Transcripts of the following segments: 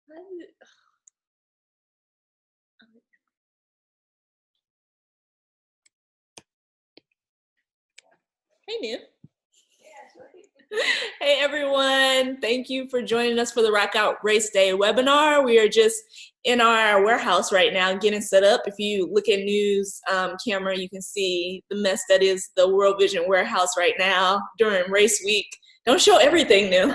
Hey, New. Hey, everyone. Thank you for joining us for the Rock Out Race Day webinar. We are just in our warehouse right now getting set up. If you look at New's camera, you can see the mess that is the World Vision warehouse right now during race week. Don't show everything, New.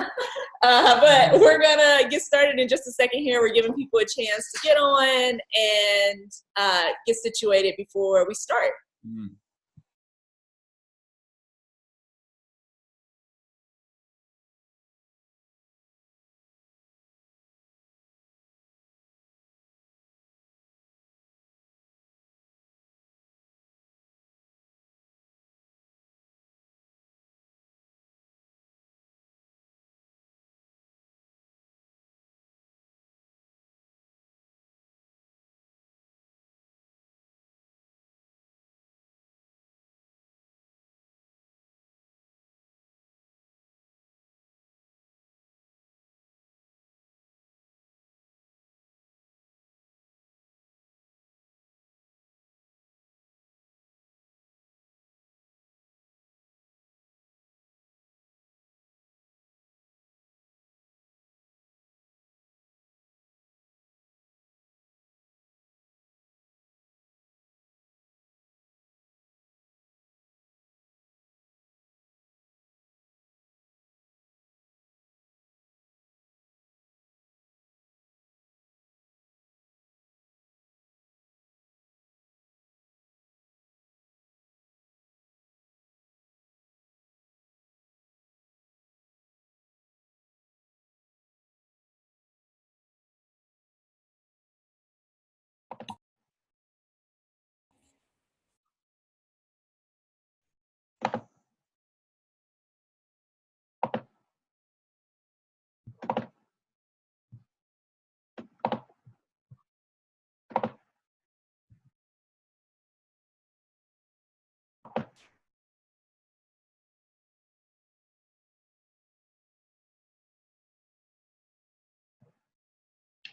But we're gonna get started in just a second here. We're giving people a chance to get on and get situated before we start.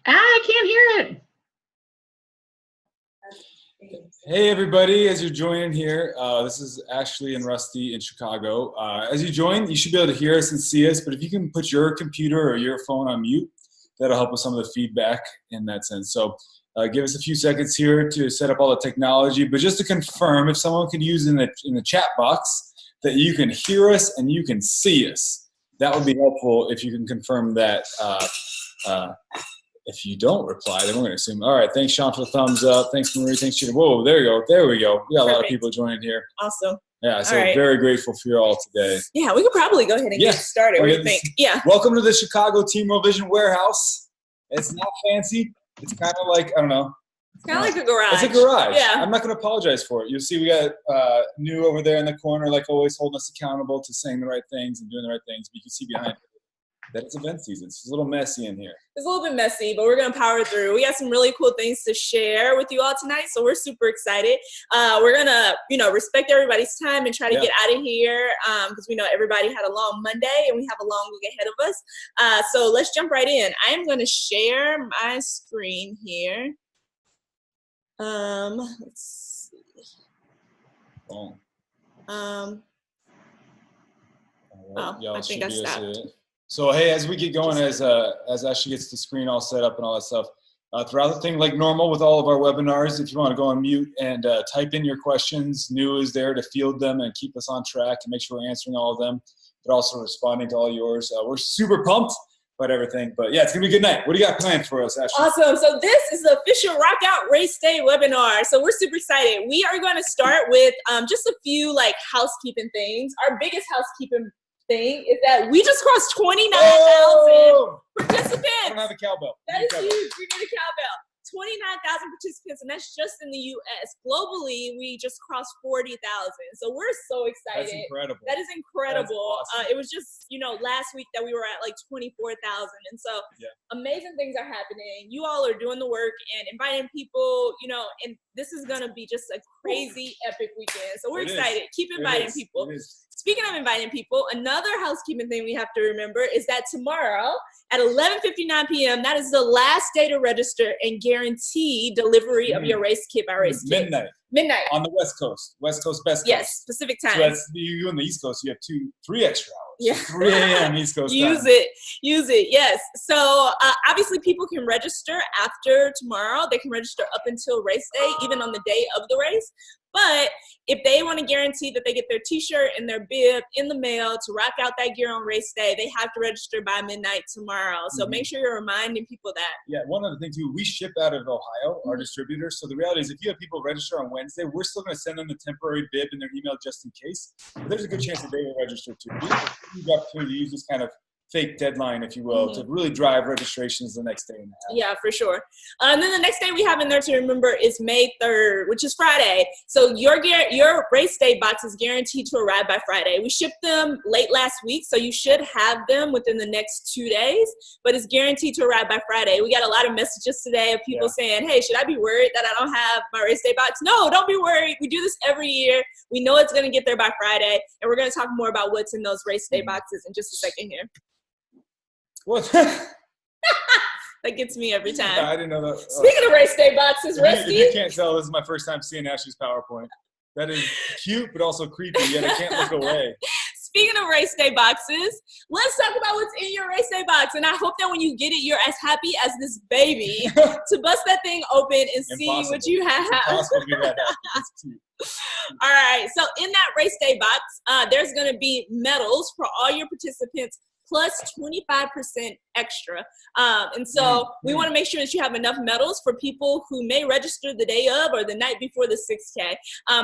I can't hear it. Hey everybody, as you're joining here, this is Ashley and Rusty in Chicago. As you join, you should be able to hear us and see us, but if you can put your computer or your phone on mute, that'll help with some of the feedback in that sense. So give us a few seconds here to set up all the technology, but just to confirm, if someone could use in the chat box that you can hear us and you can see us, that would be helpful if you can confirm that. If you don't reply, then we're going to assume. All right, thanks, Sean, for the thumbs up. Thanks, Marie. Thanks, Sheena. Whoa, there you go. There we go. We got a lot of people joining here. Awesome. Yeah, so very grateful for you all today. Yeah, we could probably go ahead and get started. What do you think? Yeah. Welcome to the Chicago Team World Vision warehouse. It's not fancy. It's kind of like, I don't know. It's kind of like a garage. It's a garage. Yeah. I'm not going to apologize for it. You'll see we got New over there in the corner, like always holding us accountable to saying the right things and doing the right things. But you can see behind it that it's event season. It's a little messy in here. It's a little bit messy, but we're going to power through. We got some really cool things to share with you all tonight, so we're super excited. We're going to, respect everybody's time and try to get out of here because we know everybody had a long Monday and we have a long week ahead of us. So let's jump right in. I am going to share my screen here. Let's see. Boom. I think I stopped. So hey, as we get going, as Ashley gets the screen all set up and all that stuff, throughout the thing, like normal with all of our webinars, if you want to go on mute and type in your questions, New is there to field them and keep us on track and make sure we're answering all of them, but also responding to all yours. We're super pumped about everything, but yeah, it's gonna be a good night. What do you got planned for us, Ashley? Awesome. So this is the official Rock Out Race Day webinar. So we're super excited. We are going to start with just a few housekeeping things. Our biggest housekeeping thing is that we just crossed 29,000 participants. I don't have a cowbell. That is huge. We need a cowbell. 29,000 participants, and that's just in the U.S. Globally, we just crossed 40,000. So we're so excited. That's incredible. That is incredible. Awesome. It was just, last week that we were at 24,000. And so amazing things are happening. You all are doing the work and inviting people, and this is going to be just a crazy epic weekend. So we're excited. Keep inviting people. Speaking of inviting people, another housekeeping thing we have to remember is that tomorrow at 11:59 p.m. That is the last day to register and guarantee delivery of your race kit by Race Kit. Midnight. On the West Coast best coast. Yes, Pacific time. So that's you on the East Coast. You have 3 extra hours. Yeah. So 3 a.m. East Coast time. Use it. Yes. So obviously people can register after tomorrow. They can register up until race day, even on the day of the race. But if they want to guarantee that they get their t-shirt and their bib in the mail to rock out that gear on race day, they have to register by midnight tomorrow. So make sure you're reminding people that. Yeah, one other thing too, we ship out of Ohio, our distributor. So the reality is if you have people register on Wednesday, we're still going to send them the temporary bib in their email just in case. But there's a good chance that they will register too. We have the opportunity to use this kind of fake deadline, if you will, to really drive registrations the next day and a half. Yeah, for sure. And then the next day we have in there to remember is May 3rd, which is Friday. So your race day box is guaranteed to arrive by Friday. We shipped them late last week, so you should have them within the next 2 days, but it's guaranteed to arrive by Friday. We got a lot of messages today of people saying, hey, should I be worried that I don't have my race day box? No, don't be worried. We do this every year. We know it's going to get there by Friday, and we're going to talk more about what's in those race day boxes in just a second here. What? That gets me every time. I didn't know that. Speaking of race day boxes, Rusty. If you can't tell, this is my first time seeing Ashley's PowerPoint. That is cute, but also creepy, yet I can't look away. Speaking of race day boxes, let's talk about what's in your race day box. And I hope that when you get it, you're as happy as this baby to bust that thing open and see what you have. Impossible to be that happy. That's cute. All right. So in that race day box, there's going to be medals for all your participants, plus 25% extra. And so we want to make sure that you have enough medals for people who may register the day of or the night before the 6K.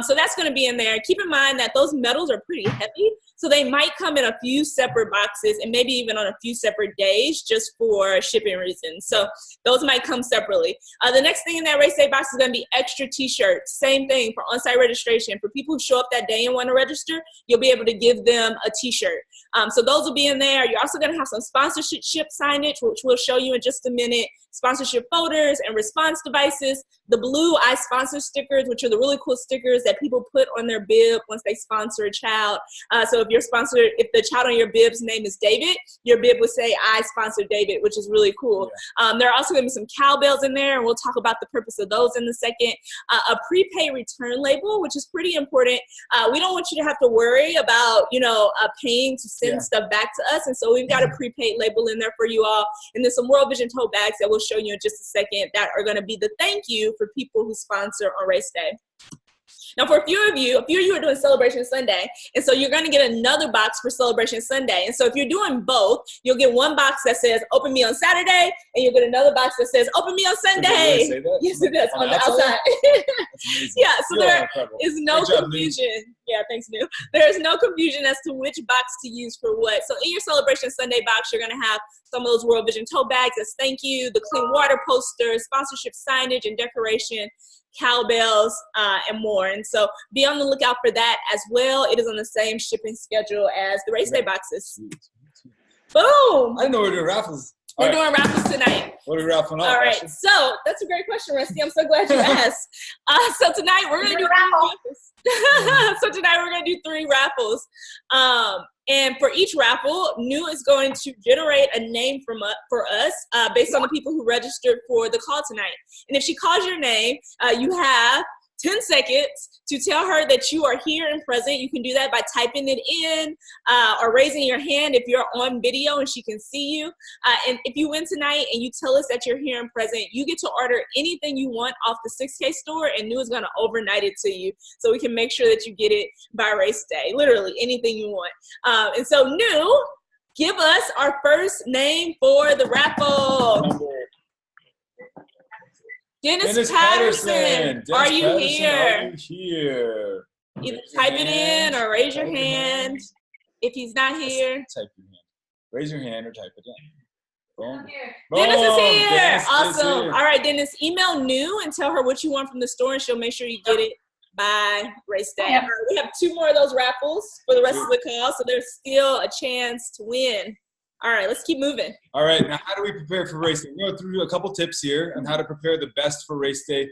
So that's going to be in there. Keep in mind that those medals are pretty heavy. So they might come in a few separate boxes and maybe even on a few separate days just for shipping reasons. So those might come separately. The next thing in that race day box is going to be extra t-shirts. Same thing for on-site registration. For people who show up that day and want to register, you'll be able to give them a t-shirt. So those will be in there. You're also going to have some sponsorship signage, which we'll show you in just a minute, sponsorship folders and response devices, the blue I sponsor stickers, which are the really cool stickers that people put on their bib once they sponsor a child. So if the child on your bib's name is David, your bib would say, I sponsor David, which is really cool. There are also going to be some cowbells in there, and we'll talk about the purpose of those in a second. A prepaid return label, which is pretty important. We don't want you to have to worry about, paying to send stuff back to us. And so we've got a prepaid label in there for you all. And there's some World Vision tote bags that we'll show you in just a second that are going to be the thank you for people who sponsor on race day. Now, for a few of you are doing Celebration Sunday, and so you're going to get another box for Celebration Sunday. And so if you're doing both, you'll get one box that says, open me on Saturday, and you'll get another box that says, open me on Sunday. Does it really say that? Yes, it does, on the outside. Yeah, so there is no confusion. Yeah, thanks, New. There's no confusion as to which box to use for what. So in your Celebration Sunday box, you're going to have some of those World Vision tote bags as thank you, the clean water posters, sponsorship signage and decoration, cowbells, and more. And so be on the lookout for that as well. It is on the same shipping schedule as the race day boxes. Boom! I didn't know we were doing raffles. We're doing raffles tonight. What are we raffling off? All right, so that's a great question, Rusty. I'm so glad you asked. So tonight we're going to do 3 raffles. So tonight we're going to do 3 raffles. And for each raffle, New is going to generate a name for us based on the people who registered for the call tonight. And if she calls your name, you have 10 seconds to tell her that you are here and present. You can do that by typing it in or raising your hand if you're on video and she can see you. And if you win tonight and you tell us that you're here and present, you get to order anything you want off the 6K store, and New is going to overnight it to you so we can make sure that you get it by race day. Literally anything you want. And so New, give us our first name for the raffle. Dennis Patterson. Are you here? Either type it in or raise your hand. If he's not here, type your hand. Raise your hand or type it in. Boom. Dennis is here. Dennis awesome. Is here. All right, Dennis, email New and tell her what you want from the store, and she'll make sure you get it by race day. Yeah. Right, we have 2 more of those raffles for the rest of the call, so there's still a chance to win. All right, let's keep moving. All right, now how do we prepare for race day? We're going through a couple tips here on how to prepare the best for race day.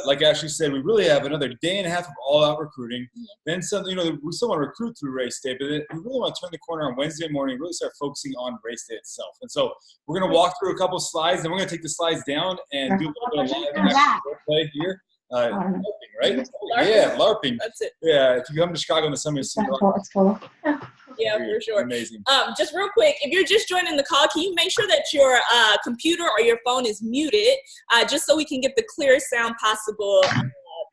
Like Ashley said, we really have another day and a half of all-out recruiting. Then some, we still want to recruit through race day, but then we really want to turn the corner on Wednesday morning, really start focusing on race day itself. And so we're going to walk through a couple slides, and we're going to take the slides down and do a little bit of live play here. LARPing, right? Yeah, LARPing. That's it. Yeah, if you come to Chicago in the summer, it's cool. Yeah, for sure. Amazing. Just real quick, if you're just joining the call, can you make sure that your computer or your phone is muted, just so we can get the clearest sound possible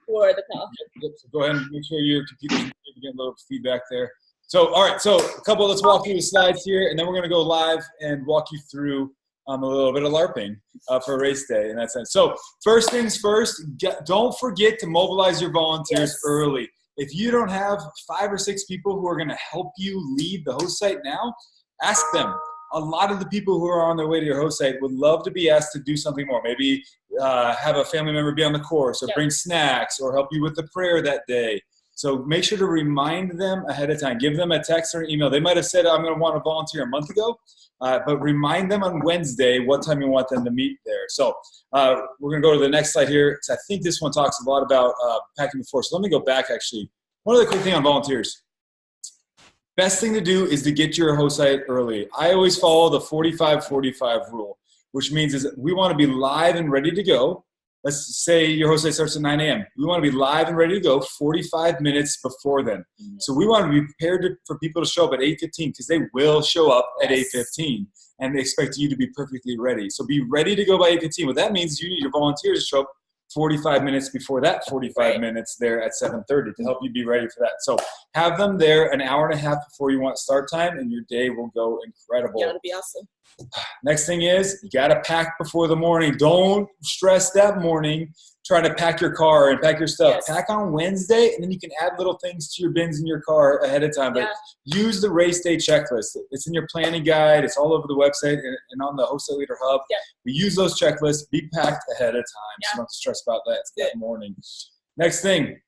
for the call? Yep. So go ahead and make sure your computer's muted. Get a little feedback there. So, all right. So, let's walk through the slides here, and then we're going to go live and walk you through a little bit of LARPing for race day in that sense. So, first things first, don't forget to mobilize your volunteers early. If you don't have 5 or 6 people who are going to help you lead the host site now, ask them. A lot of the people who are on their way to your host site would love to be asked to do something more. Maybe have a family member be on the course, or bring snacks, or help you with the prayer that day. So make sure to remind them ahead of time. Give them a text or an email. They might have said, I'm going to want to volunteer a month ago, but remind them on Wednesday what time you want them to meet there. So we're going to go to the next slide here, because I think this one talks a lot about packing before. So let me go back, actually. One other quick thing on volunteers. Best thing to do is to get to your host site early. I always follow the 45-45 rule, which means is we want to be live and ready to go. Let's say your host site starts at 9 a.m. We want to be live and ready to go 45 minutes before then. So we want to be prepared for people to show up at 8:15, because they will show up at 8:15, and they expect you to be perfectly ready. So be ready to go by 8:15. What that means is you need your volunteers to show up 45 minutes before that 45 minutes there at 7:30 to help you be ready for that. So have them there an hour and a half before you want start time, and your day will go incredible. Yeah, it'll be awesome. Next thing is, you got to pack before the morning. Don't stress that morning trying to pack your car and pack your stuff. Pack on Wednesday, and then you can add little things to your bins in your car ahead of time. But use the race day checklist. It's in your planning guide. It's all over the website and on the Host Site Leader Hub. We use those checklists. Be packed ahead of time, so you don't have to stress about that morning. Next thing,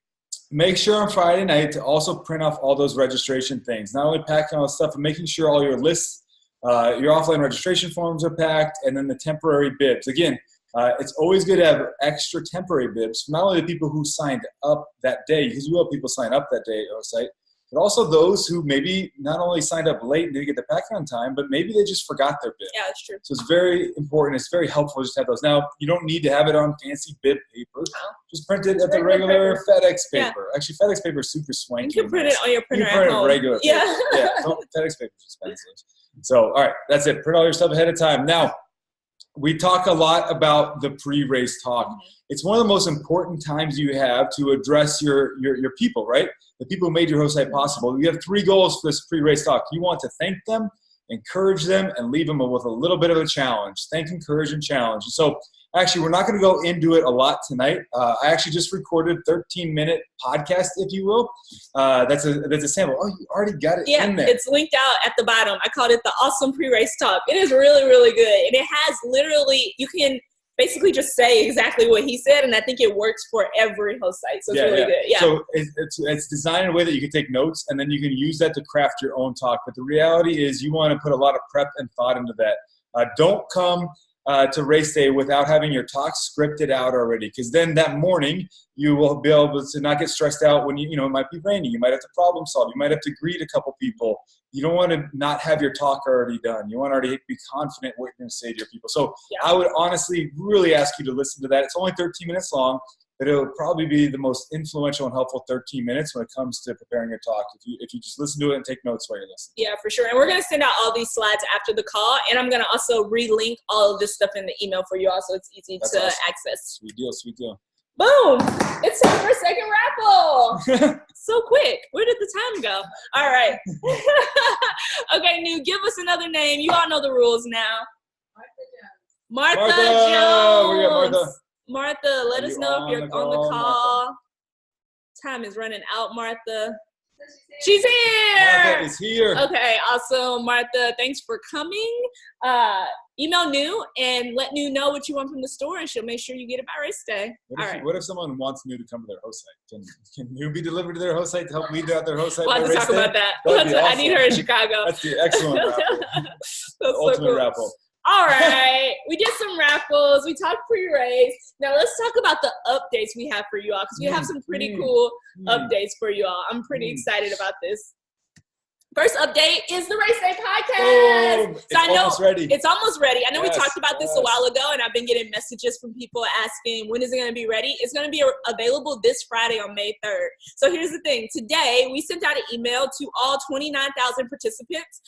make sure on Friday night to also print off all those registration things. Not only packing all the stuff, but making sure all your lists, your offline registration forms are packed, and then the temporary bibs. Again, it's always good to have extra temporary bibs for not only the people who signed up that day, because you will have people sign up that day at our site, but also those who maybe not only signed up late and didn't get the pack on time, but maybe they just forgot their bib. Yeah, that's true. So it's very important. It's very helpful just to have those. Now, you don't need to have it on fancy bib paper. Just print it at the regular FedEx paper. Actually, FedEx paper is super swanky. You can print it on your printer at home. You can print it regular paper. FedEx paper is expensive. So, all right, that's it. Print all your stuff ahead of time. Now, we talk a lot about the pre-race talk. It's one of the most important times you have to address your people, right? The people who made your host site possible. You have 3 goals for this pre-race talk. You want to thank them, encourage them, and leave them with a little bit of a challenge. Thank, encourage, and challenge. So actually, we're not going to go into it a lot tonight. I actually just recorded a 13-minute podcast, if you will. That's a sample. Oh, you already got it in there. Yeah, it's linked out at the bottom. I called it the Awesome Pre-Race Talk. It is really, really good. And it has literally, you can basically just say exactly what he said, and I think it works for every host site. So it's really good. Yeah. So it's designed in a way that you can take notes, and then you can use that to craft your own talk. But the reality is you want to put a lot of prep and thought into that. Don't come to race day without having your talk scripted out already, because then that morning you will be able to not get stressed out when it might be raining. You might have to problem solve. You might have to greet a couple people. You don't want to not have your talk already done. You want to already be confident what you're going to say to your people. So I would honestly really ask you to listen to that. It's only 13 minutes long, but it'll probably be the most influential and helpful 13 minutes when it comes to preparing your talk, if you just listen to it and take notes while you're listening. Yeah, for sure. And we're going to send out all these slides after the call, and I'm going to also relink all of this stuff in the email for you also. It's easy to access. Sweet deal, sweet deal. Boom! It's time for a second raffle. So quick. Where did the time go? All right. Okay, New, give us another name. You all know the rules now. Martha Jones. We got Martha. Martha, let us know if you're on the call. Martha. Time is running out, Martha. She's here. Martha is here. Okay, awesome. Martha, thanks for coming. Email New and let New know what you want from the store, and she'll make sure you get it by race day. What if someone wants New to come to their host site? Can New be delivered to their host site to help lead out their host site? We'll have to talk about that. Awesome. I need her in Chicago. That's the excellent. That's so Ultimate cool. raffle. All right, we did some raffles. We talked pre-race. Now let's talk about the updates we have for you all, because we have some pretty cool updates for you all. I'm pretty excited about this. First update is the Race Day podcast. Boom. It's almost ready. It's almost ready. I know we Yes, talked about this a while ago, and I've been getting messages from people asking, when is it going to be ready? It's going to be available this Friday on May 3rd. So here's the thing. Today, we sent out an email to all 29,000 participants,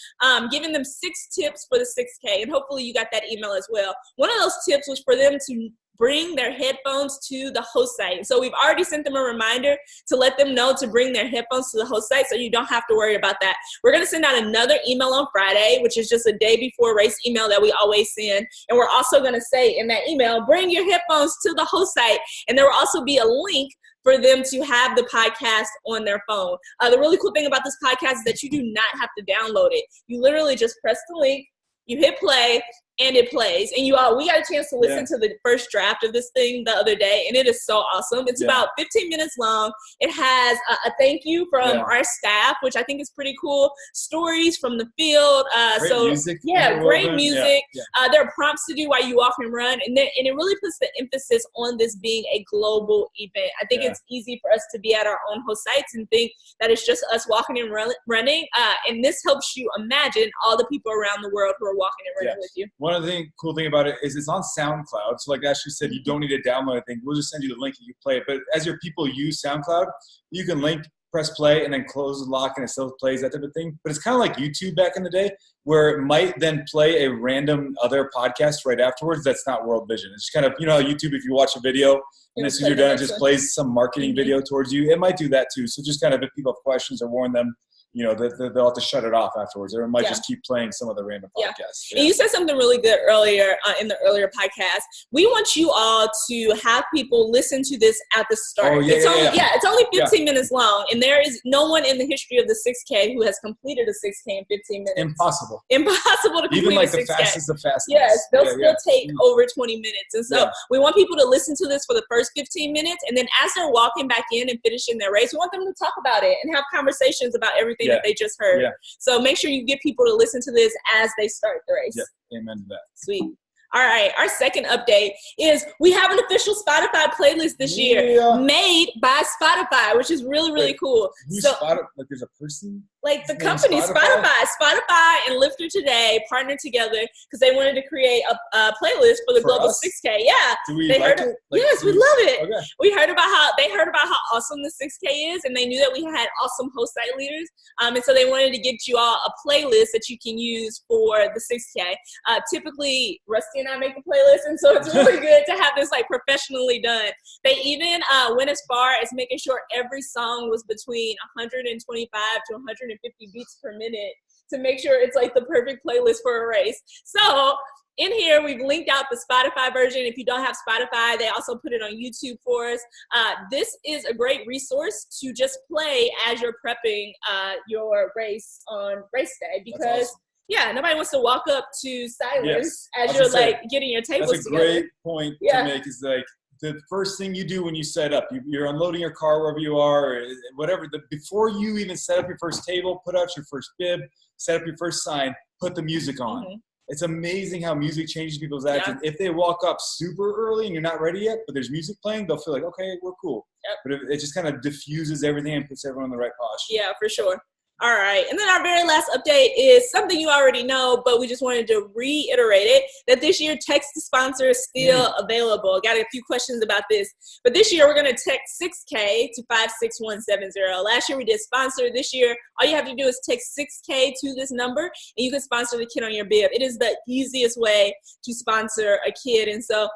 giving them 6 tips for the 6K, and hopefully you got that email as well. One of those tips was for them to bring their headphones to the host site. So we've already sent them a reminder to let them know to bring their headphones to the host site, so you don't have to worry about that. We're going to send out another email on Friday, which is just a day before race email that we always send. And we're also going to say in that email, bring your headphones to the host site. And there will also be a link for them to have the podcast on their phone. The really cool thing about this podcast is that you do not have to download it. You literally just press the link, you hit play, and it plays. And we got a chance to listen to the first draft of this thing the other day, and it is so awesome. It's about 15 minutes long. It has a thank you from our staff, which I think is pretty cool. Stories from the field. Great music. Great music. There are prompts to do while you walk and run, and it really puts the emphasis on this being a global event. I think it's easy for us to be at our own host sites and think that it's just us walking and running, and this helps you imagine all the people around the world who are walking and running with you. One of the cool thing about it is it's on SoundCloud. So like Ashley said, you don't need to download anything. We'll just send you the link and you play it. But as your people use SoundCloud, you can link, press play, and then close and lock, and it still plays, that type of thing. But it's kind of like YouTube back in the day, where it might then play a random other podcast right afterwards that's not World Vision. It's kind of, you know, YouTube, if you watch a video and as soon as you're done, it just plays some marketing video towards you. It might do that too. So just kind of, if people have questions or warn them, you know, they'll have to shut it off afterwards, or it might just keep playing some of the random podcasts. And you said something really good earlier in the earlier podcast. We want you all to have people listen to this at the start. It's only 15 minutes long, and there is no one in the history of the 6K who has completed a 6K in 15 minutes. Impossible to complete even like a 6K. The fastest. Yes, they'll still take over 20 minutes. And so we want people to listen to this for the first 15 minutes, and then as they're walking back in and finishing their race, we want them to talk about it and have conversations about everything that they just heard. So make sure you get people to listen to this as they start the race. Amen to that. Sweet. All right, our second update is we have an official Spotify playlist this year made by Spotify, which is really, really cool. So, like there's a person? Like the company, Spotify and Lifter Today partnered together because they wanted to create a playlist for the Global 6K. Yeah. Do we like it? Yes, we love it. Okay. They heard about how awesome the 6K is, and they knew that we had awesome host site leaders. And so they wanted to get you all a playlist that you can use for the 6K. Typically, Rusty and I make the playlist, and so it's really good to have this like professionally done. They even went as far as making sure every song was between 125 to 150 beats per minute to make sure it's like the perfect playlist for a race. So in here, we've linked out the Spotify version. If you don't have Spotify, they also put it on YouTube for us. This is a great resource to just play as you're prepping your race on race day, because nobody wants to walk up to silence as you're like getting your tables together. That's a great point to make, is like the first thing you do when you set up, you're unloading your car wherever you are, or whatever. Before you even set up your first table, put out your first bib, set up your first sign, put the music on. It's amazing how music changes people's actions. If they walk up super early and you're not ready yet, but there's music playing, they'll feel like, okay, we're cool. But it just kind of diffuses everything and puts everyone in the right posture. Yeah, for sure. All right, and then our very last update is something you already know, but we just wanted to reiterate it, that this year text to sponsor is still available. Got a few questions about this, but this year we're going to text 6K to 56170. Last year we did sponsor. This year, all you have to do is text 6K to this number, and you can sponsor the kid on your bib. It is the easiest way to sponsor a kid, and so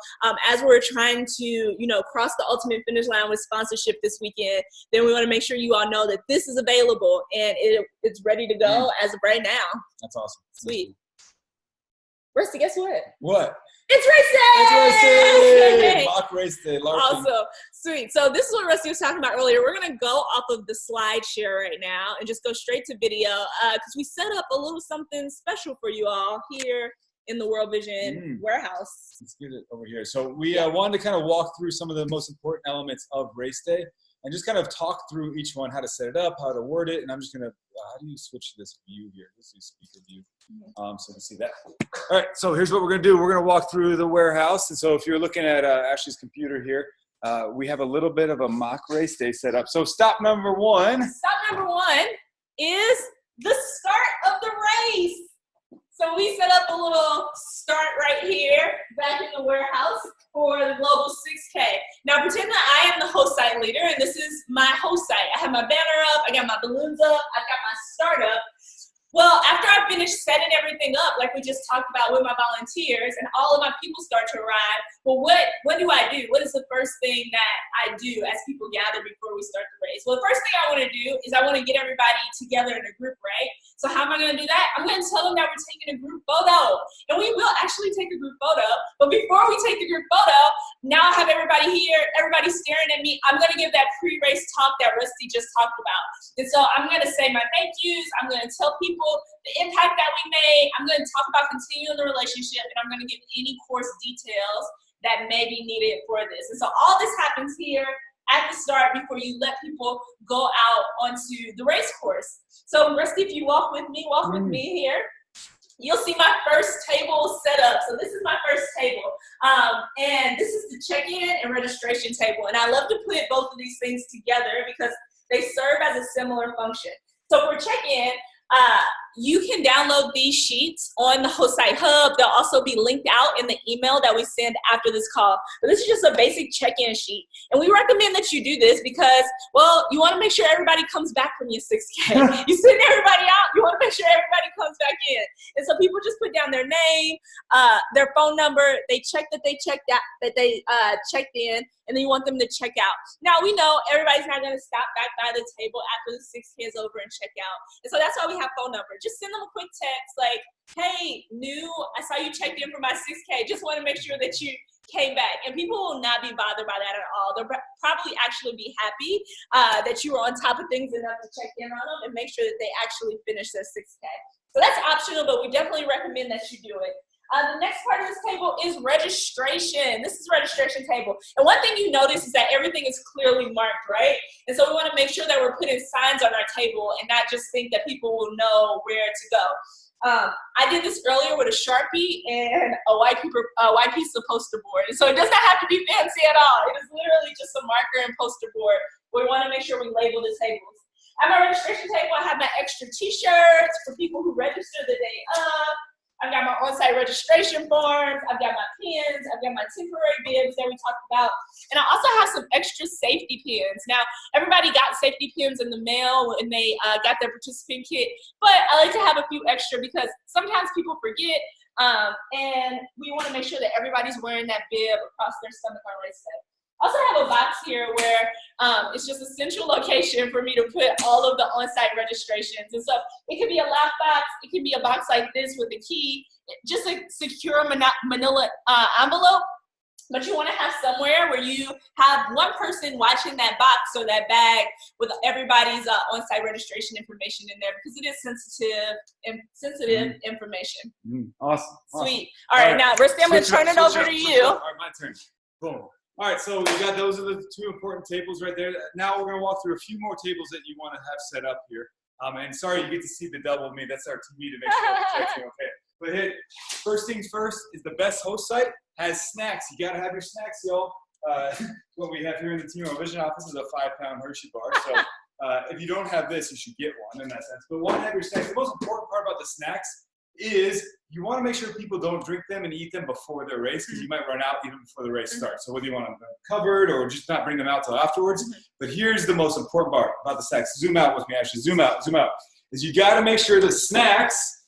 as we're trying to, you know, cross the ultimate finish line with sponsorship this weekend, then we want to make sure you all know that this is available, and it's ready to go as of right now. That's awesome. Sweet. Rusty, guess what? What? It's race day! It's race day! Mock race day. Larkin. Also, sweet. So this is what Rusty was talking about earlier. We're going to go off of the slide share right now and just go straight to video because we set up a little something special for you all here in the World Vision warehouse. Let's get it over here. So we wanted to kind of walk through some of the most important elements of race day and just kind of talk through each one, how to set it up, how to word it, and I'm just going to how do you switch to this view here? Let's do speaker view. So you can see that. All right, so here's what we're going to do. We're going to walk through the warehouse. And so if you're looking at Ashley's computer here, we have a little bit of a mock race day set up. So stop number one. Stop number one is the start of the race. So we set up a little start right here back in the warehouse for the Global 6K. Now pretend that I am the host site leader and this is my host site. I have my banner up, I got my balloons up, I got my start up. Well, after I finish setting everything up, like we just talked about with my volunteers, and all of my people start to arrive, well, what do I do? What is the first thing that I do as people gather before we start the race? Well, the first thing I want to do is I want to get everybody together in a group, right? So how am I going to do that? I'm going to tell them that we're taking a group photo, and we will actually take a group photo. But before we take the group photo, now I have everybody here, everybody staring at me. I'm going to give that pre-race talk that Rusty just talked about. And so I'm going to say my thank yous. I'm going to tell people the impact that we made. I'm going to talk about continuing the relationship, and I'm going to give any course details that may be needed for this. And so all this happens here at the start before you let people go out onto the race course. So Rusty, if you walk with me here, you'll see my first table set up. So this is my first table. And this is the check-in and registration table. And I love to put both of these things together because they serve as a similar function. So for check-in, you can download these sheets on the Host Site Hub. They'll also be linked out in the email that we send after this call. But this is just a basic check-in sheet. And we recommend that you do this because, well, you want to make sure everybody comes back from your 6K. You send everybody out, you want to make sure everybody comes back in. And so people just put down their name, their phone number, they check that they checked out, that they checked in, and then you want them to check out. Now, we know everybody's not going to stop back by the table after the 6K is over and check out. And so that's why we have phone numbers. Just send them a quick text like, hey, new, I saw you checked in for my 6K. Just want to make sure that you came back. And people will not be bothered by that at all. They'll probably actually be happy that you were on top of things enough to check in on them and make sure that they actually finish their 6K. So that's optional, but we definitely recommend that you do it. The next part of this table is registration. This is registration table. And one thing you notice is that everything is clearly marked, right? And so we want to make sure that we're putting signs on our table and not just think that people will know where to go. I did this earlier with a Sharpie and a white piece of poster board. And so it does not have to be fancy at all. It is literally just a marker and poster board. We want to make sure we label the tables. At my registration table, I have my extra t-shirts for people who register the day of. I've got my on-site registration forms, I've got my pins, I've got my temporary bibs that we talked about, and I also have some extra safety pins. Now, everybody got safety pins in the mail when they got their participant kit, but I like to have a few extra because sometimes people forget, and we want to make sure that everybody's wearing that bib across their stomach on race day. I also have a box here where it's just a central location for me to put all of the on-site registrations. And so it could be a lockbox, it could be a box like this with a key, just a secure manila envelope. But you want to have somewhere where you have one person watching that box or that bag with everybody's on-site registration information in there because it is sensitive information. Awesome. Sweet. All right, now, Rusty, I'm going to turn it over to you. All right, my turn. Boom. All right, so we got those are the two important tables right there. Now we're going to walk through a few more tables that you want to have set up here. And sorry, you get to see the double of me. That's our TV to make sure everything's okay. But hey, first things first is the best host site has snacks. You got to have your snacks, y'all. What we have here in the T-Mobile Vision office is a 5-pound Hershey bar. So if you don't have this, you should get one in that sense. But want to have your snacks. The most important part about the snacks is you want to make sure people don't drink them and eat them before their race because you might run out even before the race starts. So whether you want them covered or just not bring them out till afterwards. But here's the most important part about the snacks. Zoom out with me, Ashley. Zoom out. Is you got to make sure the snacks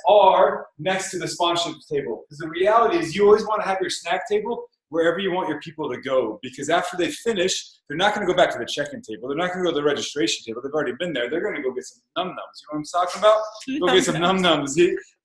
are next to the sponsorship table. Because the reality is you always want to have your snack table wherever you want your people to go. Because after they finish, they're not going to go back to the check-in table. They're not going to go to the registration table. They've already been there. They're going to go get some num-nums. You know what I'm talking about? Go get some num-nums.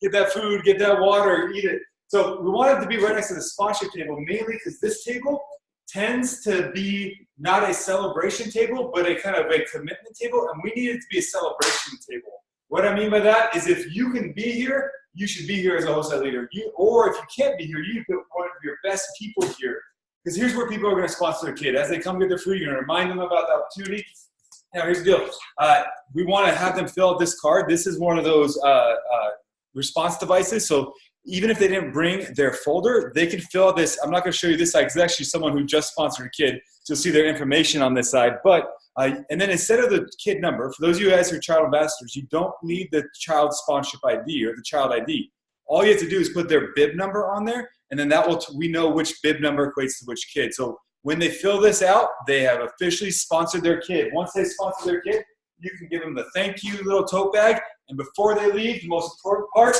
Get that food, get that water, eat it. So we want it to be right next to the sponsorship table, mainly because this table tends to be not a celebration table, but a kind of a commitment table, and we need it to be a celebration table. What I mean by that is if you can be here, you should be here as a host site leader. Or if you can't be here, you put one of your best people here. Because here's where people are going to sponsor their kid. As they come get their food, you're going to remind them about the opportunity. Now, here's the deal. We want to have them fill out this card. This is one of those response devices. So even if they didn't bring their folder, they can fill out this. I'm not going to show you this side because it's actually someone who just sponsored a kid. So you'll see their information on this side. But and then instead of the kid number, for those of you guys who are child ambassadors, you don't need the child sponsorship ID or the child ID. All you have to do is put their bib number on there, and then that will we know which bib number equates to which kid. So when they fill this out, they have officially sponsored their kid. Once they sponsor their kid, you can give them the thank you little tote bag. And before they leave, the most important part,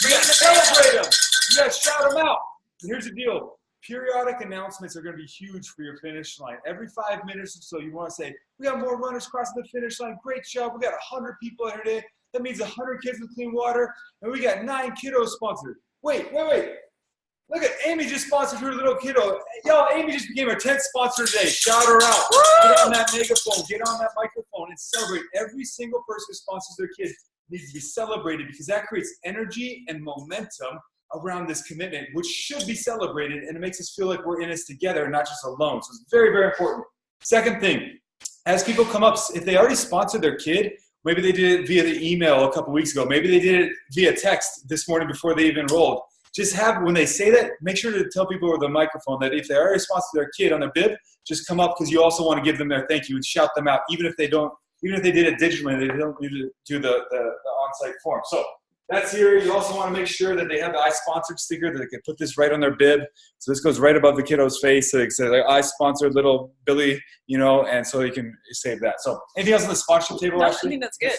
you got to celebrate them. You got to shout them out. And here's the deal. Periodic announcements are going to be huge for your finish line. Every 5 minutes or so, you want to say, we got more runners crossing the finish line. Great job. We got 100 people here today. That means 100 kids with clean water. And we got 9 kiddos sponsored. Wait. Look at Amy just sponsored her little kiddo. Yo, Amy just became our 10th sponsor today. Shout her out. Get on that megaphone. Get on that microphone and celebrate. Every single person who sponsors their kid needs to be celebrated because that creates energy and momentum around this commitment, which should be celebrated, and it makes us feel like we're in this together and not just alone. So it's very, very important. Second thing, as people come up, if they already sponsored their kid, maybe they did it via the email a couple weeks ago. Maybe they did it via text this morning before they even enrolled. Just have, when they say that, make sure to tell people over the microphone that if they already sponsored their kid on their bib, just come up because you also want to give them their thank you and shout them out, even if they don't, even if they did it digitally, they don't need to do the on-site form. So that's here. You also want to make sure that they have the I sponsored sticker that they can put this right on their bib. So this goes right above the kiddo's face. So they say like, I sponsored little Billy, you know, and so you can save that. So anything else on the sponsorship table? No, actually? I think that's good.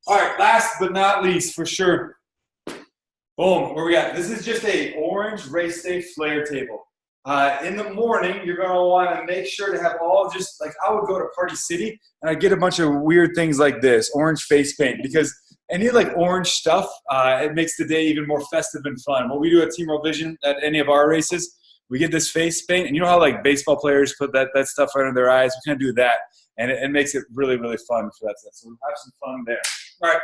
All right, last but not least, for sure. Boom, where we got? This is just a orange race day flare table. In the morning, you're gonna wanna make sure to have all just, like I would go to Party City and I'd get a bunch of weird things like this, orange face paint, because any like orange stuff, it makes the day even more festive and fun. What we do at Team World Vision at any of our races, we get this face paint, and you know how like baseball players put that stuff right under their eyes? We kind of do that, and it makes it really, really fun for that stuff. So we'll have some fun there. All right.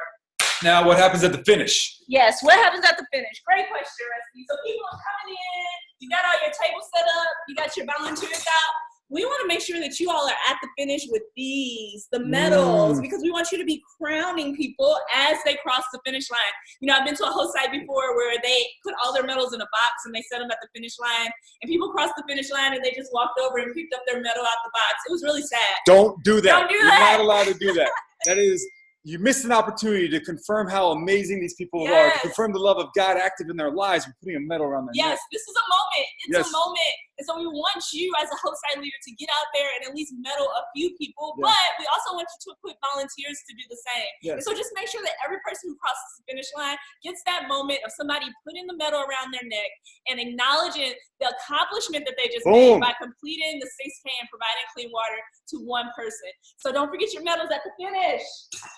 Now, what happens at the finish? Yes, what happens at the finish? Great question, Rusty. So people are coming in, you got all your tables set up, you got your volunteers out. We want to make sure that you all are at the finish with these, the medals, because we want you to be crowning people as they cross the finish line. You know, I've been to a host site before where they put all their medals in a box and they set them at the finish line, and people crossed the finish line and they just walked over and picked up their medal out the box. It was really sad. Don't do that. Don't do that. You're not allowed to do that. That is, you missed an opportunity to confirm how amazing these people are, to confirm the love of God active in their lives by putting a medal around their neck. Yes, this is a moment. It's a moment. And so we want you as a host site leader to get out there and at least medal a few people, but we also want you to equip volunteers to do the same. And so just make sure that every person who crosses the finish line gets that moment of somebody putting the medal around their neck and acknowledging the accomplishment that they just made by completing the 6K and providing clean water to one person. So don't forget your medals at the finish.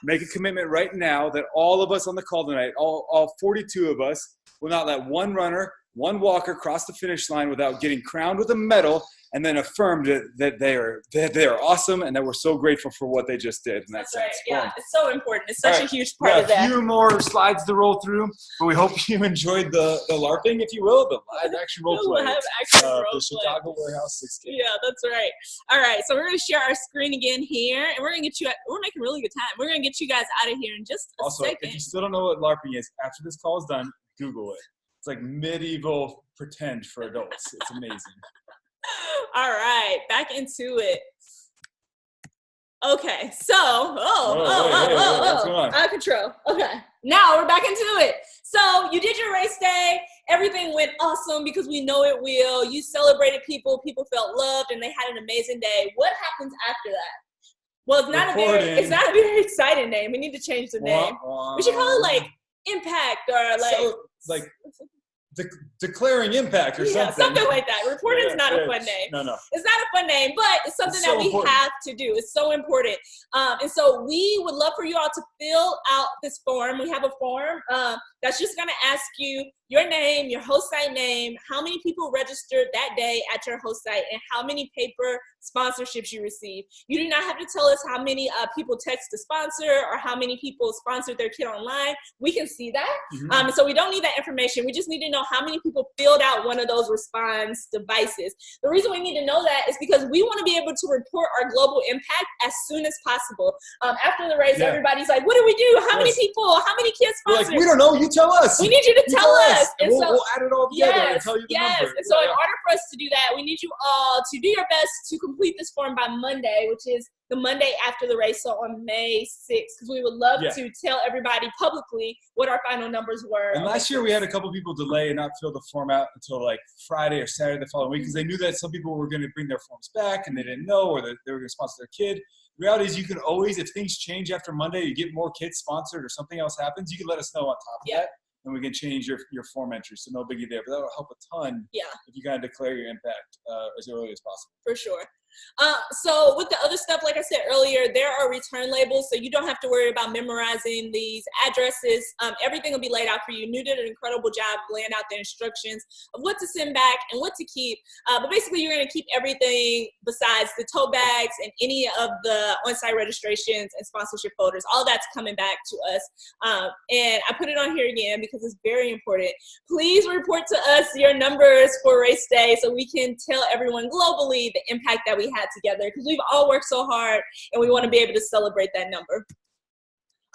Make a commitment right now that all of us on the call tonight, all 42 of us, will not let one runner, one walker cross the finish line without getting crowned with a medal and then affirmed that they are awesome and that we're so grateful for what they just did. And that's right. Yeah, it's so important. It's such a huge part of that. A few more slides to roll through, but we hope you enjoyed the LARPing, if you will, the live action role play. The Chicago Warehouse 6K. Yeah, that's right. All right, so we're going to share our screen again here, and we're going to get you. We're making really good time. We're going to get you guys out of here in just a second. If you still don't know what LARPing is, after this call is done, Google it. It's like medieval pretend for adults. It's amazing. All right, back into it. Okay, so, what's going on? Out of control. Okay, now we're back into it. So you did your race day. Everything went awesome because we know it will. You celebrated people. People felt loved, and they had an amazing day. What happens after that? Well, it's not a very exciting name. We need to change the name. We should call it like Impact or like declaring impact or something. Something like that. Reporting is not a fun name. No. It's not a fun name, but it's something that we have to do. It's so important. And so we would love for you all to fill out this form. We have a form that's just going to ask you your name, your host site name, how many people registered that day at your host site, and how many paper sponsorships you received. You do not have to tell us how many people text to sponsor or how many people sponsored their kid online. We can see that. So we don't need that information. We just need to know how many people filled out one of those response devices. The reason we need to know that is because we want to be able to report our global impact as soon as possible. After the race, everybody's like, what do we do? How many people? How many kids sponsors? Like, we don't know. You tell us. We need you to tell us. And we'll add it all together and tell you the number. And so in order for us to do that, we need you all to do your best to complete this form by Monday, which is the Monday after the race, so on May 6th, because we would love to tell everybody publicly what our final numbers were. And last year we had a couple people delay and not fill the form out until like Friday or Saturday the following week because they knew that some people were going to bring their forms back and they didn't know, or that they were going to sponsor their kid. The reality is you can always, if things change after Monday, you get more kids sponsored or something else happens, you can let us know on top of that. And we can change your form entry. So no biggie there. But that will help a ton if you kind of declare your impact as early as possible. For sure. So with the other stuff, like I said earlier, there are return labels, so you don't have to worry about memorizing these addresses. Everything will be laid out for you. New did an incredible job laying out the instructions of what to send back and what to keep. But basically, you're going to keep everything besides the tote bags and any of the on-site registrations and sponsorship folders. All that's coming back to us. And I put it on here again because it's very important. Please report to us your numbers for race day so we can tell everyone globally the impact that we had together, because we've all worked so hard and we want to be able to celebrate that number.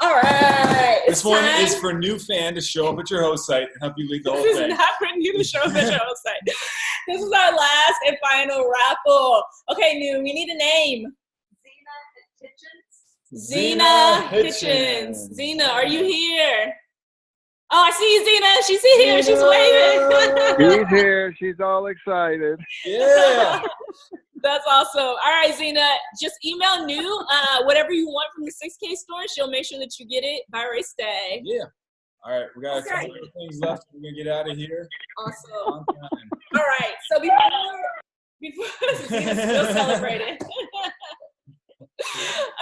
All right. This one is for new fan to show up at your host site and help you lead the whole thing. This is not for new to show up at your host site. This is our last and final raffle. Okay, New, we need a name. Zena Hitchens. Zena, are you here? Oh, I see you, Zena. She's here. She's waving. She's here. She's all excited. Yeah. That's awesome. All right, Zena, just email New whatever you want from the 6K store. She'll make sure that you get it by race day. Yeah. All right, we got a couple of things left. We're going to get out of here. Awesome. All right, so before Zena's still celebrating.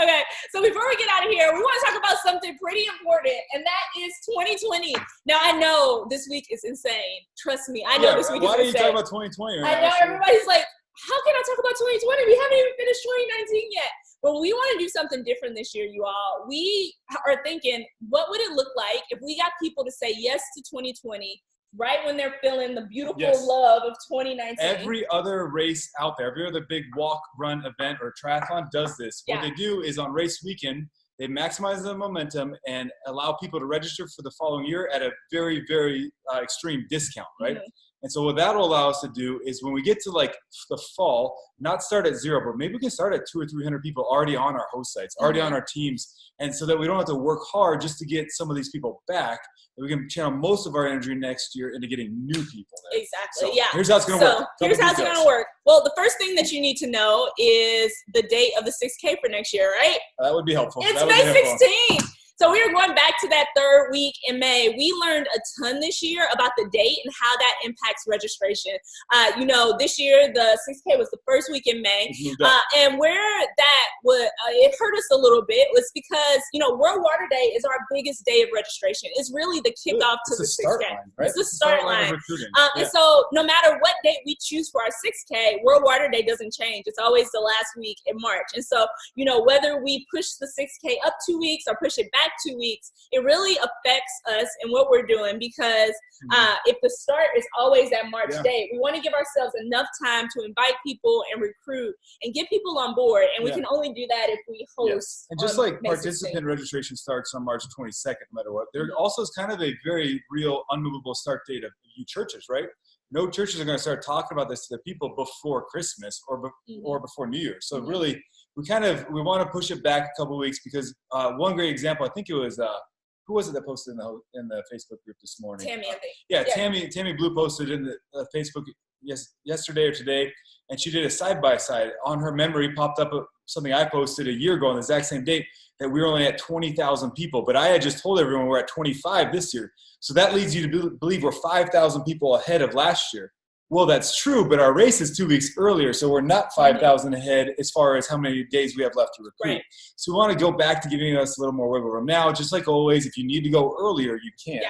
Okay, so before we get out of here, we want to talk about something pretty important, and that is 2020. Now, I know this week is insane. Trust me, I know this week is insane. Why are you talking about 2020 right now? I know everybody's like, how can I talk about 2020? We haven't even finished 2019 yet. But we want to do something different this year, you all. We are thinking, what would it look like if we got people to say yes to 2020 right when they're feeling the beautiful love of 2019? Every other race out there, every other big walk, run event, or triathlon does this. What they do is on race weekend, they maximize the momentum and allow people to register for the following year at a very, very extreme discount, right? Mm-hmm. And so what that will allow us to do is when we get to like the fall, not start at zero, but maybe we can start at 200 or 300 people already on our host sites, already on our teams. And so that we don't have to work hard just to get some of these people back. And we can channel most of our energy next year into getting new people there. Exactly, so Here's how it's going to work. Here's how it's going to work. Well, the first thing that you need to know is the date of the 6K for next year, right? That would be helpful. It's May 16th. So we are going back to that third week in May. We learned a ton this year about the date and how that impacts registration. You know, this year the 6K was the first week in May. And where that would, it hurt us a little bit was because, you know, World Water Day is our biggest day of registration. It's really the kickoff to the 6K. It's the start line. And so no matter what date we choose for our 6K, World Water Day doesn't change. It's always the last week in March. And so, you know, whether we push the 6K up 2 weeks or push it back 2 weeks, it really affects us and what we're doing because if the start is always that March date, we want to give ourselves enough time to invite people and recruit and get people on board, and we can only do that if we host. And just like participant registration starts on March 22nd, no matter what, there also is kind of a very real unmovable start date of you churches, right? No churches are going to start talking about this to the people before Christmas or before New Year. So really, we want to push it back a couple of weeks because one great example, I think it was who was it that posted in the Facebook group this morning? Tammy, I think. Tammy Blue posted in the Facebook yesterday or today, and she did a side-by-side. On her memory popped up something I posted a year ago on the exact same date that we were only at 20,000 people, but I had just told everyone we're at 25 this year. So that leads you to believe we're 5,000 people ahead of last year. Well, that's true, but our race is 2 weeks earlier, so we're not 5,000 ahead as far as how many days we have left to recruit. Right. So we want to go back to giving us a little more wiggle room. Now, just like always, if you need to go earlier, you can.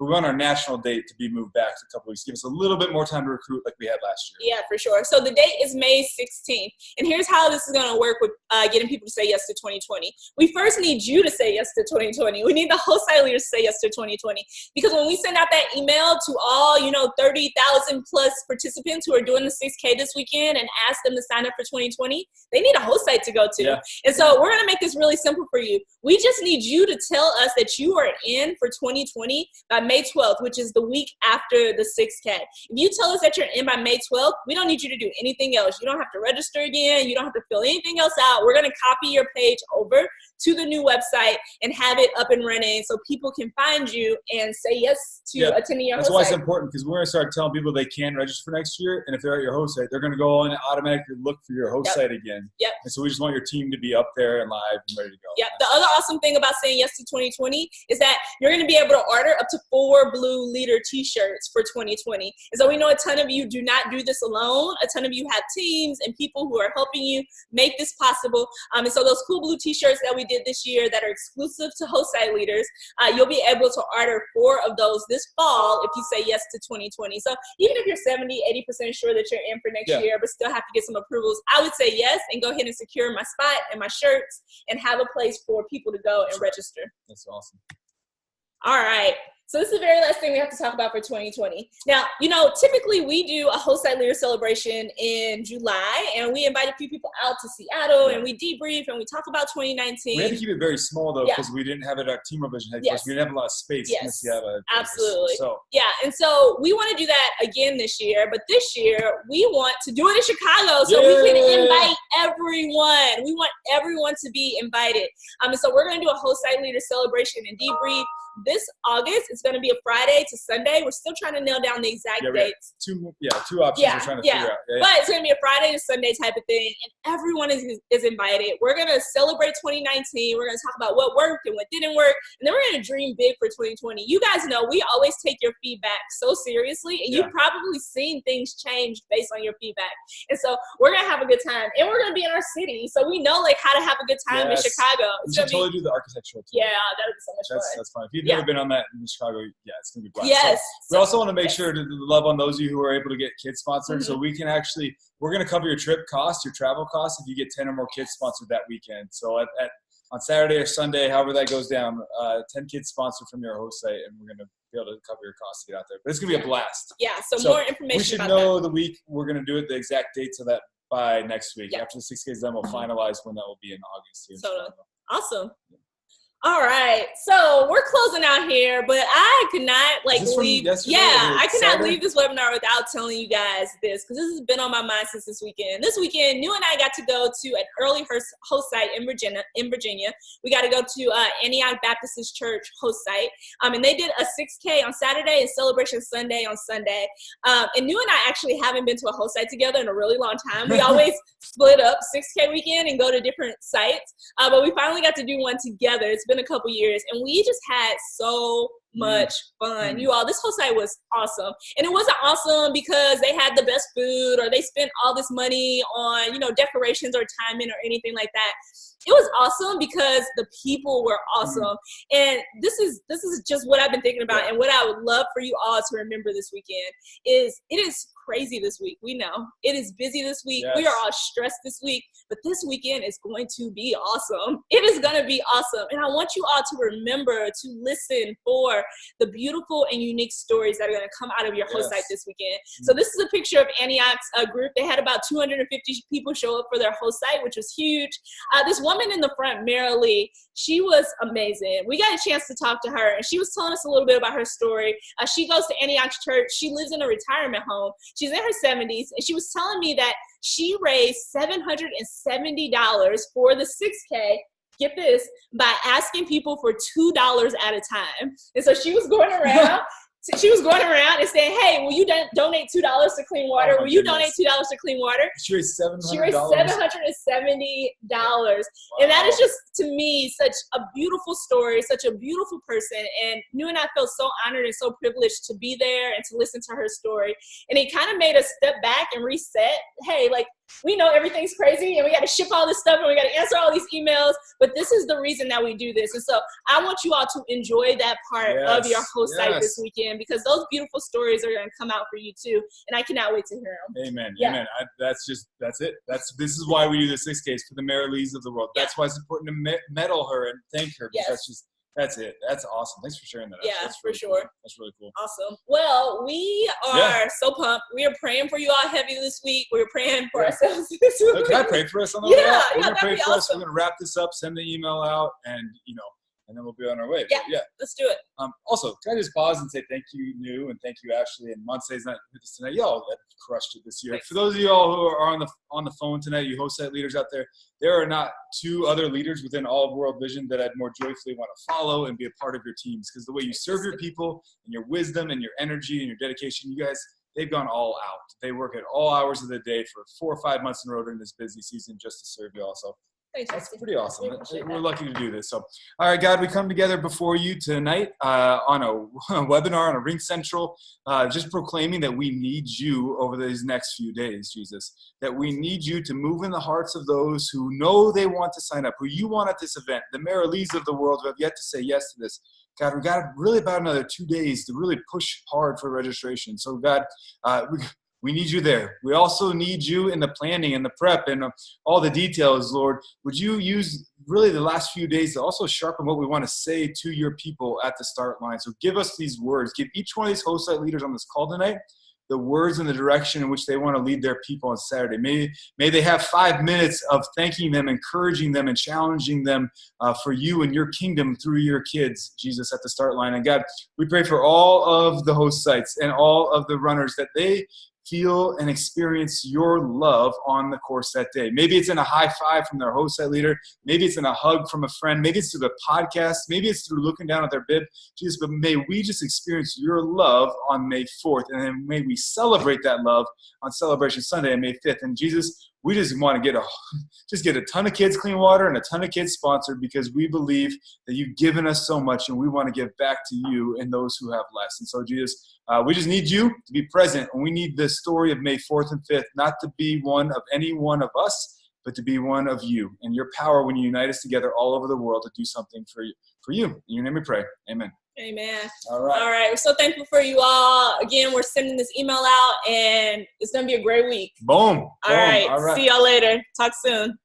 But we want our national date to be moved back to a couple weeks. Give us a little bit more time to recruit like we had last year. Yeah, for sure. So the date is May 16th. And here's how this is going to work with getting people to say yes to 2020. We first need you to say yes to 2020. We need the whole site leaders to say yes to 2020. Because when we send out that email to all, 30,000 plus participants who are doing the 6K this weekend and ask them to sign up for 2020, they need a host site to go to. Yeah. And so we're going to make this really simple for you. We just need you to tell us that you are in for 2020 by May 12th, which is the week after the 6K. If you tell us that you're in by May 12th, we don't need you to do anything else. You don't have to register again. You don't have to fill anything else out. We're going to copy your page over to the new website and have it up and running so people can find you and say yes to attending your host site. That's why it's important, because we're going to start telling people they can register for next year. And if they're at your host site, they're going to go on and automatically look for your host site again. Yep. And so we just want your team to be up there and live and ready to go. Yep. The other awesome thing about saying yes to 2020 is that you're going to be able to order up to 4 Blue Leader t-shirts for 2020. And so we know a ton of you do not do this alone. A ton of you have teams and people who are helping you make this possible. And so those cool blue t-shirts that we did this year that are exclusive to host site leaders, you'll be able to order 4 of those this fall if you say yes to 2020. So even if you're 70, 80% sure that you're in for next year, but still have to get some approvals, I would say yes and go ahead and secure my spot and my shirts and have a place for people to go and register. That's awesome. All right. So this is the very last thing we have to talk about for 2020. Now, typically we do a host site leader celebration in July, and we invite a few people out to Seattle, and we debrief, and we talk about 2019. We had to keep it very small, though, because we didn't have it at Team Vision headquarters. We didn't have a lot of space in Seattle. Absolutely. So. Yeah, and so we want to do that again this year, but this year we want to do it in Chicago so we can invite everyone. We want everyone to be invited. And so we're going to do a host site leader celebration and debrief this August. It's going to be a Friday to Sunday. We're still trying to nail down the exact dates. Two options we're trying to figure out. But it's going to be a Friday to Sunday type of thing, and everyone is invited. We're going to celebrate 2019. We're going to talk about what worked and what didn't work, and then we're going to dream big for 2020. You guys know we always take your feedback so seriously, and you've probably seen things change based on your feedback. And so we're going to have a good time, and we're going to be in our city, so we know how to have a good time in Chicago. We should totally do the architectural tour. Yeah, that would be so much fun. That's fun. If you've never been on that in Chicago, it's going to be blast. Yes. So we also want to make sure to love on those of you who are able to get kids sponsored. So we can we're going to cover your trip costs, your travel costs, if you get 10 or more kids sponsored that weekend. So on Saturday or Sunday, however that goes down, 10 kids sponsored from your host site, and we're going to be able to cover your costs to get out there. But it's going to be a blast. Yeah, so more information we should about know that. the week we're going to do it, the exact dates of that by next week. After the 6K is done, we'll finalize when that will be in August here in Chicago. Awesome. All right, so we're closing out here, but I could not leave. I could not leave this webinar without telling you guys this, because this has been on my mind since this weekend. This weekend, New and I got to go to an early host site in Virginia. We got to go to Antioch Baptist Church host site, and they did a 6K on Saturday and Celebration Sunday on Sunday. And New and I actually haven't been to a host site together in a really long time. We always split up 6K weekend and go to different sites, but we finally got to do one together. It's been a couple years, and we just had so much fun. You all, this whole site was awesome. And it wasn't awesome because they had the best food or they spent all this money on, decorations or timing or anything like that. It was awesome because the people were awesome. And this is just what I've been thinking about, and what I would love for you all to remember this weekend is it is crazy this week. We know it is busy this week. We are all stressed this week, but this weekend is going to be awesome. It is going to be awesome. And I want you all to remember to listen for the beautiful and unique stories that are going to come out of your host site this weekend. So this is a picture of Antioch's group. They had about 250 people show up for their host site, which was huge. This woman in the front, Marilee, she was amazing. We got a chance to talk to her, and she was telling us a little bit about her story. She goes to Antioch Church. She lives in a retirement home. She's in her 70s, and she was telling me that she raised $770 for the 6K, get this, by asking people for $2 at a time. And so she was going around. And saying, hey, will you donate $2 to clean water? Will you donate $2 to clean water? She raised $770. Wow. And that is just, to me, such a beautiful story, such a beautiful person. And New and I felt so honored and so privileged to be there and to listen to her story. And it kind of made us step back and reset. Hey, we know everything's crazy and we got to ship all this stuff and we got to answer all these emails, but this is the reason that we do this. And so I want you all to enjoy that part of your host site this weekend, because those beautiful stories are going to come out for you too. And I cannot wait to hear them. Amen. Yeah. Amen. That's it. This is why we do the 6Ks, for the Mary Lees of the world. That's why it's important to medal her and thank her, because that's it. That's awesome. Thanks for sharing that. Yeah, that's for really sure. Cool. That's really cool. Awesome. Well, we are so pumped. We are praying for you all heavy this week. We're praying for ourselves this week. Can I pray for us on the way out? We're going to pray for us. Awesome. We're going to wrap this up, send the email out, and then we'll be on our way. Yeah, let's do it. Also, can I just pause and say thank you, New, and thank you, Ashley, and Montse's not with us tonight. Y'all have crushed it this year. Thanks. For those of y'all who are on the phone tonight, you host site leaders out there, there are not two other leaders within all of World Vision that I'd more joyfully want to follow and be a part of your teams, because the way you serve your people and your wisdom and your energy and your dedication, you guys, they've gone all out. They work at all hours of the day for 4 or 5 months in a row during this busy season just to serve you all. So that's pretty awesome. We're lucky to do this. So, all right, God, we come together before you tonight on a webinar on a Ring Central, just proclaiming that we need you over these next few days, Jesus, that we need you to move in the hearts of those who know they want to sign up, who you want at this event, the Mary Lees of the world who have yet to say yes to this. God, we got really about another 2 days to really push hard for registration. So, God, we need you there. We also need you in the planning and the prep and all the details, Lord. Would you use really the last few days to also sharpen what we want to say to your people at the start line? So give us these words. Give each one of these host site leaders on this call tonight the words and the direction in which they want to lead their people on Saturday. May they have 5 minutes of thanking them, encouraging them, and challenging them for you and your kingdom through your kids, Jesus, at the start line. And God, we pray for all of the host sites and all of the runners that they feel and experience your love on the course that day. Maybe it's in a high five from their host site leader. Maybe it's in a hug from a friend. Maybe it's through the podcast. Maybe it's through looking down at their bib. Jesus, but may we just experience your love on May 4th. And then may we celebrate that love on Celebration Sunday on May 5th. And Jesus, we just want to get a ton of kids clean water and a ton of kids sponsored, because we believe that you've given us so much and we want to give back to you and those who have less. And so, Jesus, we just need you to be present. And we need the story of May 4th and 5th not to be one of any one of us, but to be one of you and your power when you unite us together all over the world to do something for you. In your name we pray. Amen. Amen. All right. We're so thankful for you all. Again, we're sending this email out, and it's going to be a great week. Boom. All right. See y'all later. Talk soon.